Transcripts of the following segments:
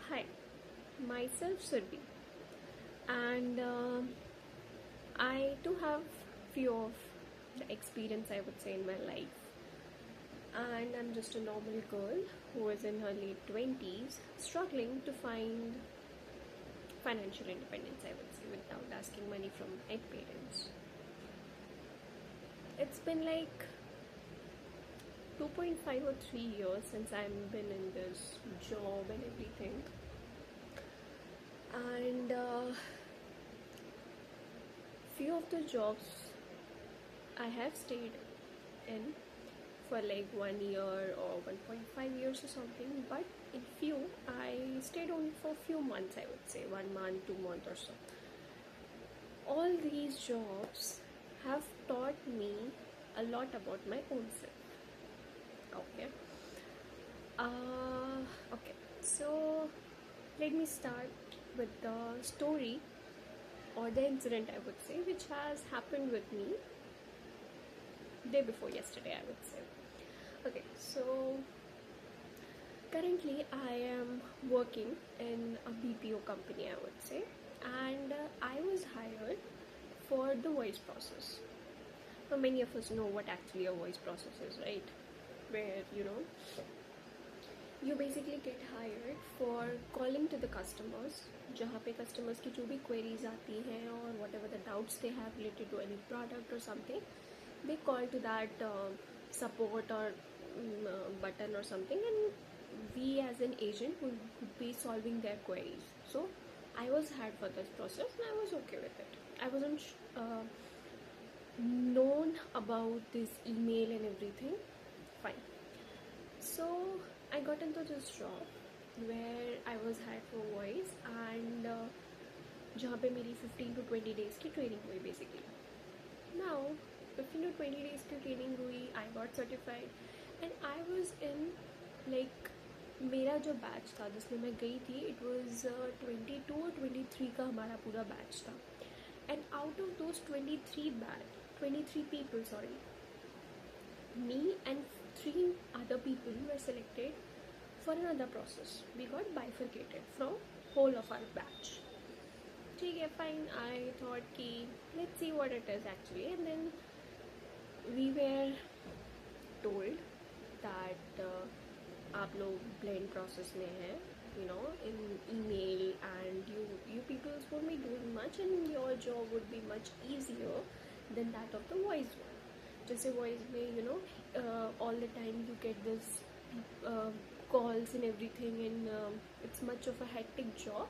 Hi, myself Surbi, and I do have few of the experience I would say in my life, and I'm just a normal girl who is in her late 20s, struggling to find financial independence. I would say without asking money from my parents. It's been like 2.5 or 3 years since I've been in this job and everything, and few of the jobs I have stayed in for like 1 year or 1.5 years or something, but in few I stayed only for few months, I would say 1 month, 2 months or so. All these jobs have taught me a lot about my own self. Okay. Okay, so let me start with the story or the incident, I would say, which has happened with me day before yesterday, I would say. Okay, so currently I am working in a BPO company, I would say, and I was hired for the voice process. Now, many of us know what actually a voice process is, right? Where you basically get hired for calling to the customers, जहाँ पे customers की जो भी queries आती हैं और whatever the doubts they have related to any product or something, they call to that support or button or something, and we as an agent would be solving their queries. So I was hired for this process and I was okay with it. I wasn't known about this email and everything. Fine. So I got into this job where I was hired for voice, and जहाँ पे मेरी 15 to 20 days की training हुई basically. Now 15 to 20 days की training हुई, I got certified, and I was in like मेरा जो batch था जिसमें मैं गई थी, it was 22 or 23 का हमारा पूरा बैच था, and out of those 23 people, sorry, me and 3 other people were selected for another process. We got bifurcated from whole of our batch. Okay, fine. I thought ki let's see what it is actually, and then we were told that आप लोग blend process में हैं, in email, and you people won't be doing much, and your job would be much easier than that of the voice one. जैसे voice में all the time you get this calls and everything, and it's much of a hectic job.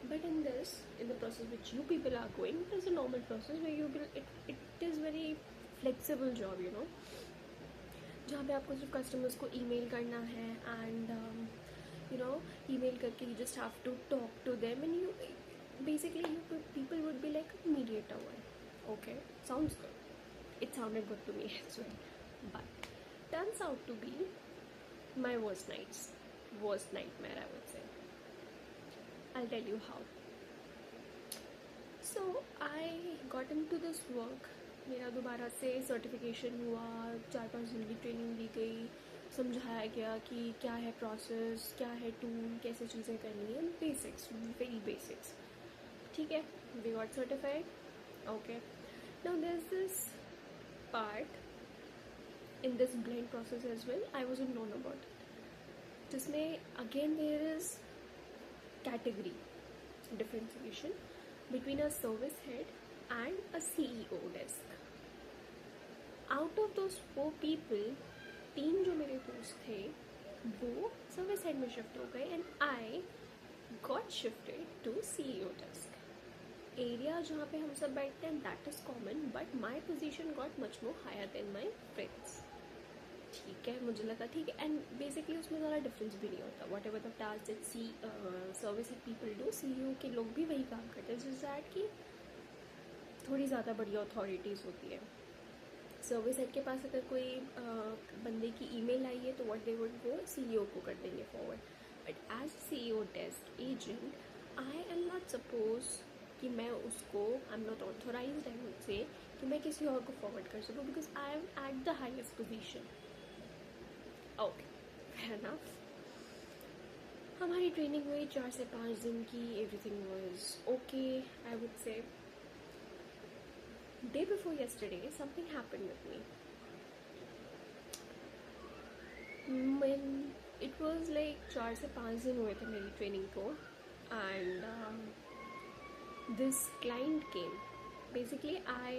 But in the process which you people are going, it is a normal process where it is very flexible job, जहाँ पे आपको सिर्फ customers को email करना है, and email करके you just have to talk to them, and you basically people would be like a mediator one. Okay, sounds good. It sounded good to me as well, but turns out to be my worst nightmare, I would say. I'll tell you how. So I got into this work. मेरा दोबारा से certification हुआ, 4-5 दिन की training दी गई, समझाया गया कि क्या है प्रोसेस, क्या है टूल, कैसे चीज़ें करनी है, बेसिक्स, वेरी बेसिक्स. ठीक है, we got certified. Okay, now there is this part in this blend process as well. I wasn't known about it. जिसमें again there is category differentiation between a service head and a CEO desk. Out of those 4 people, 3 जो मेरे दोस्त थे वो service head में shift हो गए, and I got shifted to CEO desk. Area जहाँ पे हम सब बैठते हैं that is common, but my position got much more higher than my friends. ठीक है, मुझे लगा ठीक है, एंड बेसिकली उसमें ज़्यादा डिफरेंस भी नहीं होता. What ever the task that service people do, CEO के लोग भी वही काम करते हैं. जिस दैट की थोड़ी ज़्यादा बड़ी अथॉरिटीज़ होती है. सर्विस हेड के पास अगर कोई बंदे की ईमेल आई है तो व्हाट दे वुड वो CEO को कर देंगे forward. But as CEO desk agent I am not suppose कि मैं उसको, I am not authorised, I would say, कि मैं किसी और को फॉरवर्ड कर सकूँ, because I am at the highest position. Okay, fair enough. हमारी ट्रेनिंग हुई 4 से 5 दिन की. Everything was okay, I would say. Day before yesterday, something happened with me. When it was like 4 से 5 दिन हुए थे मेरी ट्रेनिंग को, and this client came. Basically, I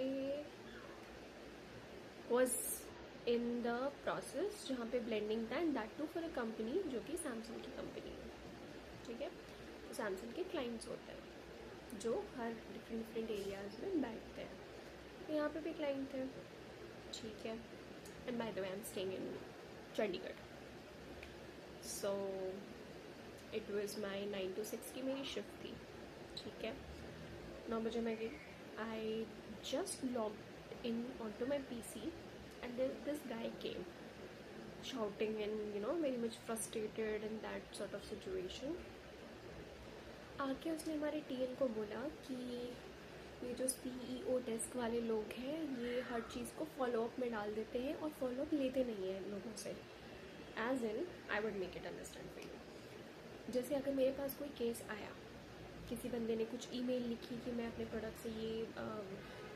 was in the process जहाँ पे blending था, and that too for a company जो कि सैमसंग की कंपनी है. ठीक है, तो सैमसंग के क्लाइंट्स होते हैं जो हर डिफरेंट एरियाज़ में बैठते हैं. तो यहाँ पे भी क्लाइंट थे. ठीक है, and by the way I am staying in Chandigarh. So it was my 9 to 6 की मेरी शिफ्ट थी. ठीक है, 9 बजे मैं गई. I just logged in on to my PC and this guy came shouting and very much frustrated in that sort of situation. आके उसने हमारे टीएल को बोला कि ये जो CEO डेस्क वाले लोग हैं ये हर चीज़ को फॉलोअप में डाल देते हैं और फॉलोअप लेते नहीं हैं लोगों से. As in I would make it understand for you. जैसे अगर मेरे पास कोई केस आया, किसी बंदे ने कुछ ईमेल लिखी कि मैं अपने प्रोडक्ट से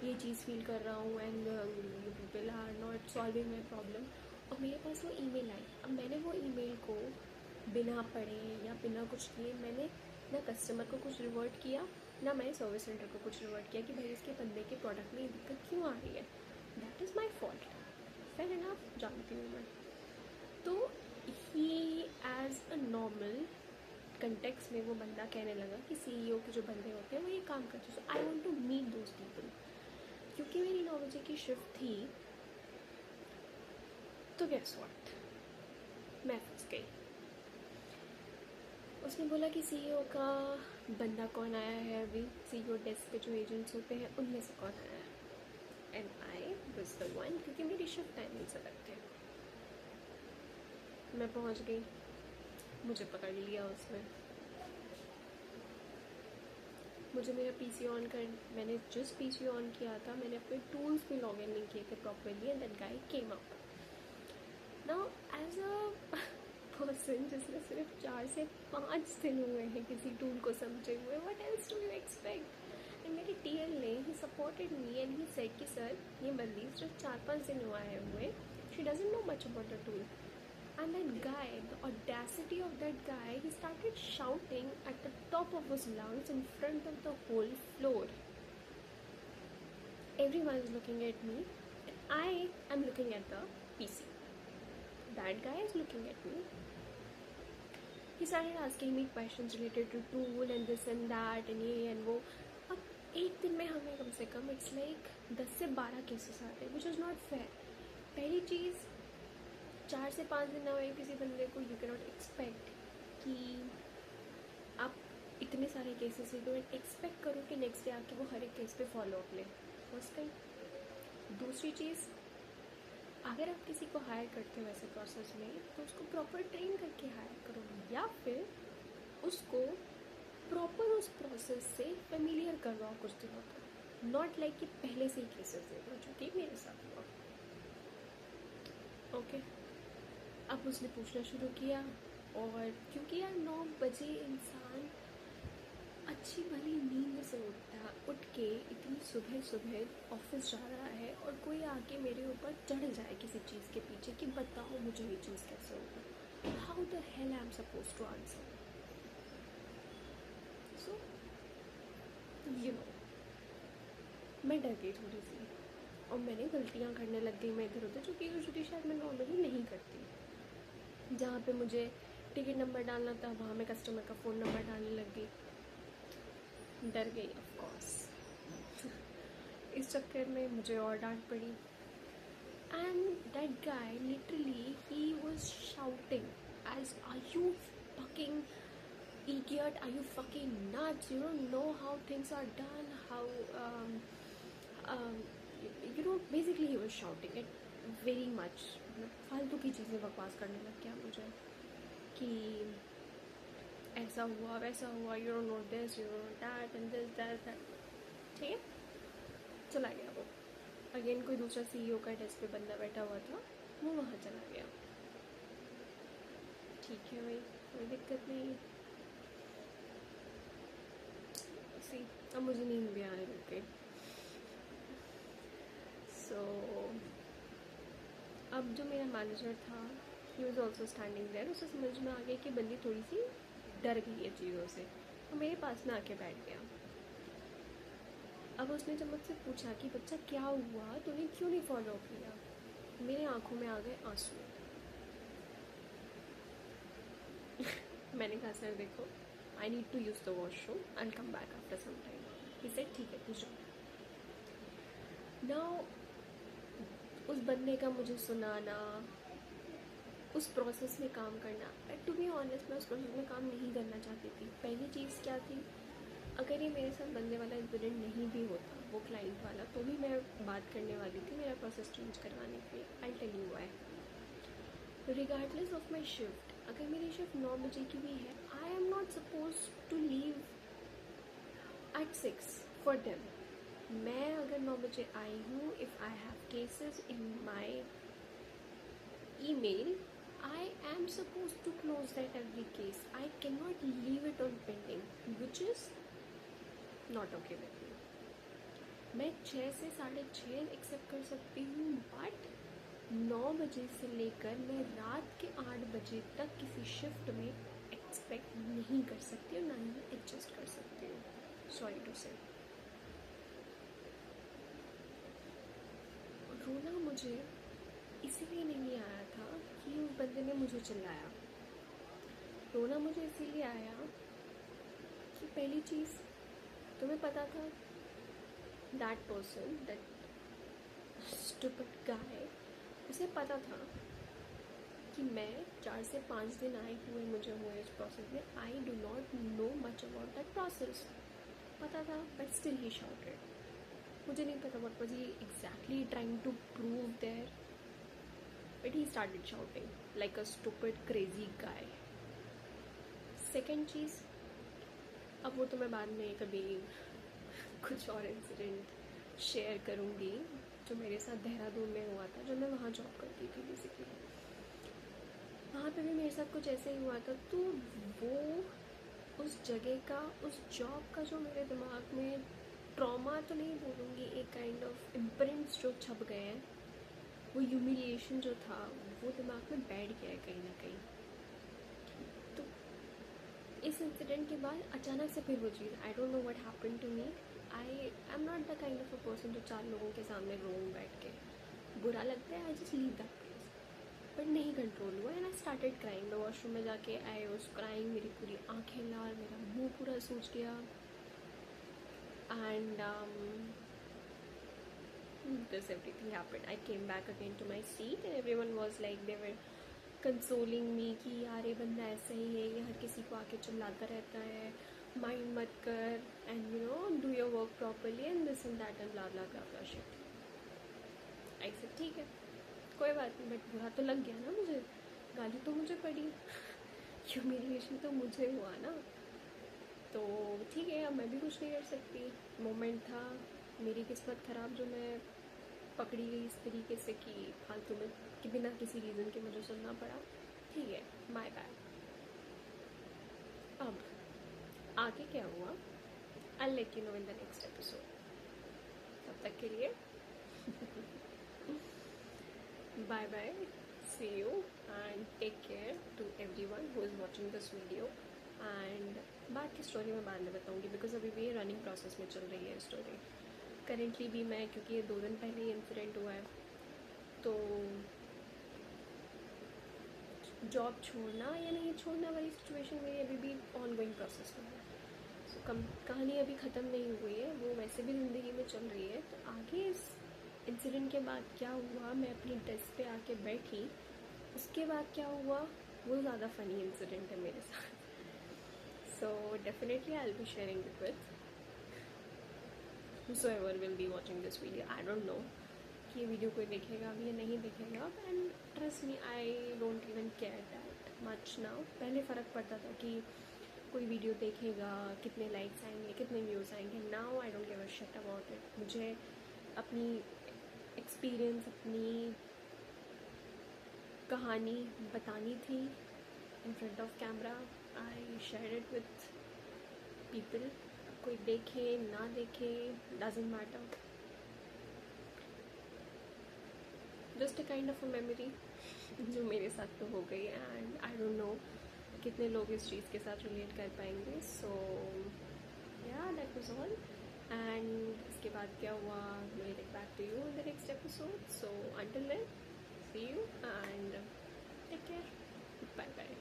ये चीज़ फील कर रहा हूँ and you people are not solving my problem, और मेरे पास वो ईमेल आई. अब मैंने वो ईमेल को बिना पढ़े या बिना कुछ किए मैंने ना कस्टमर को कुछ रिवर्ट किया, ना मैंने सर्विस सेंटर को कुछ रिवर्ट किया कि भाई इसके बंदे के प्रोडक्ट में ये दिक्कत क्यों आ रही है. That is my fault. Fair enough, जानती हूँ मैं. तो ही एज अ नॉर्मल कंटेक्स में वो बंदा कहने लगा कि CEO के जो बंदे होते हैं वो ये काम करते हैं. So I want to meet those people. क्योंकि मेरी 9 बजे की शिफ्ट थी, तो गेस व्हाट, मैं फंस गई. उसने बोला कि CEO का बंदा कौन आया है अभी, CEO डेस्क पे जो एजेंट्स होते हैं उनमें से कौन आया है. And I was the one, क्योंकि मेरी शिफ्ट टाइमिंग्स अलग थे. मैं पहुंच गई, मुझे पकड़ लिया उसमें. मुझे मेरा PC ऑन कर, मैंने जिस PC ऑन किया था मैंने अपने टूल्स भी लॉग इन नहीं किए थे properly, and that guy came up. Now as a person जिसने सिर्फ 4 से 5 दिन हुए हैं किसी टूल को समझे हुए, what else do you expect. And मेरे TL ने he supported me and he said कि सर ये बंदी सिर्फ 4-5 दिन हुआ है हुए, she doesn't know much about the tool. And that guy, the audacity of that guy, he started shouting at the top of his lungs in front of the whole floor. Everyone is looking at me, and I am looking at the PC. That guy is looking at me. He started asking me questions related to tool and this and that and ये and वो. अब एक दिन में हमें कम से कम it's like 10 से 12 cases आते हैं, which is not fair. पहली चीज़, 4 से 5 दिन ना हुए किसी बंदे को, यू कैन नॉट एक्सपेक्ट कि आप इतने सारे केसेस हैं तो एक्सपेक्ट करो कि नेक्स्ट डे आके वो हर एक केस पे फॉलो अप ले. First thing. दूसरी चीज़, अगर आप किसी को हायर करते हो ऐसे प्रोसेस में तो उसको प्रॉपर ट्रेन करके हायर करो, या फिर उसको प्रॉपर उस प्रोसेस से फेमिलियर करवाओ कुछ दिनों तक. नॉट लाइक कि पहले से ही केसेस दे दो, जो कि मेरे साथ हुआ. ओके, अब उसने पूछना शुरू किया, और क्योंकि यार 9 बजे इंसान अच्छी भली नींद से उठ के इतनी सुबह सुबह ऑफिस जा रहा है और कोई आके मेरे ऊपर चढ़ जाए किसी चीज़ के पीछे कि बताओ मुझे ये चीज़ कैसे होगा, how the hell I am suppose to answer. So you know, मैं डर गई थोड़ी सी और मैंने गलतियाँ करने लग गई मैं इधर उधर, जो कि यूजुअली शायद मैं नॉर्मली नहीं करती. जहाँ पे मुझे टिकट नंबर डालना था वहाँ मैं कस्टमर का फ़ोन नंबर डालने लग गई. डर गई ऑफ कोर्स. इस चक्कर में मुझे और डांट पड़ी. And that guy literally he was shouting as, are you fucking idiot, are you fucking nuts, you don't know how things are done, how basically he was shouting it very much. फालतू की चीज़ें बकवास करने लग गया मुझे कि ऐसा हुआ वैसा हुआ, you don't know this, you don't know that and this that. ठीक है, चला गया वो. अगेन कोई दूसरा CEO का डेस्क पे बंदा बैठा हुआ था, वो वहाँ चला गया. ठीक है भाई, कोई दिक्कत नहीं. सी अब मुझे नींद भी आने लग गई। सो अब जो मेरा मैनेजर था, he was also standing there. उसे समझ में आ गया कि बंदी थोड़ी सी डर गई है चीज़ों से, तो मेरे पास में आके बैठ गया। अब उसने जब मुझसे पूछा कि बच्चा क्या हुआ, तूने क्यों नहीं फॉलो किया, मेरे आंखों में आ गए आंसू। मैंने कहा सर देखो, I need to use the washroom, I will come back after some time. He said ठीक है तू जा। नाउ उस बंदे का मुझे सुनाना, उस प्रोसेस में काम करना, टू बी ऑनेस्ट मैं उस प्रोसेस में काम नहीं करना चाहती थी। पहली चीज़ क्या थी, अगर ये मेरे साथ बंदे वाला इंसिडेंट नहीं भी होता, वो क्लाइंट वाला, तो भी मैं बात करने वाली थी मेरा प्रोसेस चेंज करवाने के लिए। I tell you why. Regardless of my shift, अगर मेरी शिफ्ट 9 बजे की भी है, I am not suppose to leave at 6 for them. मैं अगर 9 बजे आई हूँ, if I have cases in my email, I am supposed to close that every case. I cannot leave it on pending, which is not okay with me. मैं 6 से 6:30 accept कर सकती हूँ, बट 9 बजे से लेकर मैं रात के 8 बजे तक किसी शिफ्ट में एक्सपेक्ट नहीं कर सकती और ना ही एडजस्ट कर सकती हूँ। सॉरी टू से। रोना मुझे इसीलिए नहीं आया था कि उस बंदे ने मुझे चिल्लाया। रोना मुझे इसीलिए आया कि पहली चीज़, तुम्हें पता था दैट पर्सन, दैट स्टूपिड गाय, उसे पता था कि मैं 4 से 5 दिन आए मुझे हुए इस प्रोसेस में। I do not know much about that process. पता था, बट स्टिल ही शाउटेड। मुझे नहीं पता what was he exactly trying to prove there, but he started shouting like a stupid crazy guy. Second चीज़, अब वो तो मैं बाद में कभी कुछ और इंसिडेंट शेयर करूँगी जो मेरे साथ देहरादून में हुआ था, जब मैं वहाँ जॉब करती थी बेसिकली। वहाँ पे भी मेरे साथ कुछ ऐसे ही हुआ था। तो वो उस जगह का, उस जॉब का जो मेरे दिमाग में ट्रॉमा तो नहीं बोलूँगी, एक काइंड ऑफ इम्प्रिंट्स जो छप गए हैं, वो ह्यूमिलिएशन जो था वो दिमाग में बैठ गया है कहीं ना कहीं। तो इस इंसिडेंट के बाद अचानक से फिर वो चीज़, I don't know what happened to me. I am not the kind of a person जो 4 लोगों के सामने रोऊं बैठ के, बुरा लगता है, I just leave that place. But नहीं कंट्रोल हुआ एंड आई स्टार्टेड क्राइंग। मैं वॉशरूम में जाके आई वाज क्राइंग, मेरी पूरी आँखें लाल, मेरा मुँह पूरा सूज गया। And this everything happened. I came back again to my seat and everyone was like, they were consoling me कि यार ये बंदा ऐसा ही है, ये हर किसी को आके चिल्लाता रहता है, माइंड मत कर, and you know do your work properly and this and that and blah blah blah blah shit. I said ठीक है, कोई बात नहीं, बट बुरा तो लग गया ना मुझे, गाली तो मुझे पड़ी, ह्यूमिलिएशन तो मुझे हुआ ना। तो ठीक है, अब मैं भी कुछ नहीं कर सकती। मोमेंट था, मेरी किस्मत ख़राब जो मैं पकड़ी गई इस तरीके से कि फालतू में कि बिना किसी रीज़न के मुझे सुनना पड़ा। ठीक है, माय बैड। अब आगे क्या हुआ, I let you know in the next episode. तब तक के लिए bye bye, see you and take care to everyone who is watching this video. And बात की स्टोरी मैं बाद में बताऊँगी, बिकॉज अभी भी रनिंग प्रोसेस में चल रही है स्टोरी करेंटली भी। मैं, क्योंकि ये 2 दिन पहले ही इंसिडेंट हुआ है, तो जॉब छोड़ना या नहीं छोड़ना वाली सिचुएशन मेरी अभी भी ऑन गोइंग प्रोसेस में है। सो कहानी अभी ख़त्म नहीं हुई है, वो वैसे भी ज़िंदगी में चल रही है। तो आगे इस इंसिडेंट के बाद क्या हुआ, मैं अपनी डेस्क पे आके बैठी, उसके बाद क्या हुआ, वो ज़्यादा फ़नी इंसिडेंट है मेरे साथ। So definitely I will be sharing it with whosoever will be watching this video. I don't know कि ये वीडियो कोई देखेगा भी या नहीं देखेगा, and trust me I don't even care that much now. पहले फ़र्क पड़ता था कि कोई वीडियो देखेगा, कितने लाइक्स आएंगे, कितने व्यूज़ आएंगे। Now I don't give a shit about it. मुझे अपनी एक्सपीरियंस, अपनी कहानी बतानी थी in front of camera. I share it with people कोई देखे ना देखे, doesn't matter, just a kind of a memory जो मेरे साथ तो हो गई, एंड आई डोंट नो कितने लोग इस चीज़ के साथ रिलेट कर पाएंगे. सो या दैट वाज ऑल. एंड इसके बाद क्या हुआ, will get back to you in the next episode. So until then, see you and take care. Bye bye.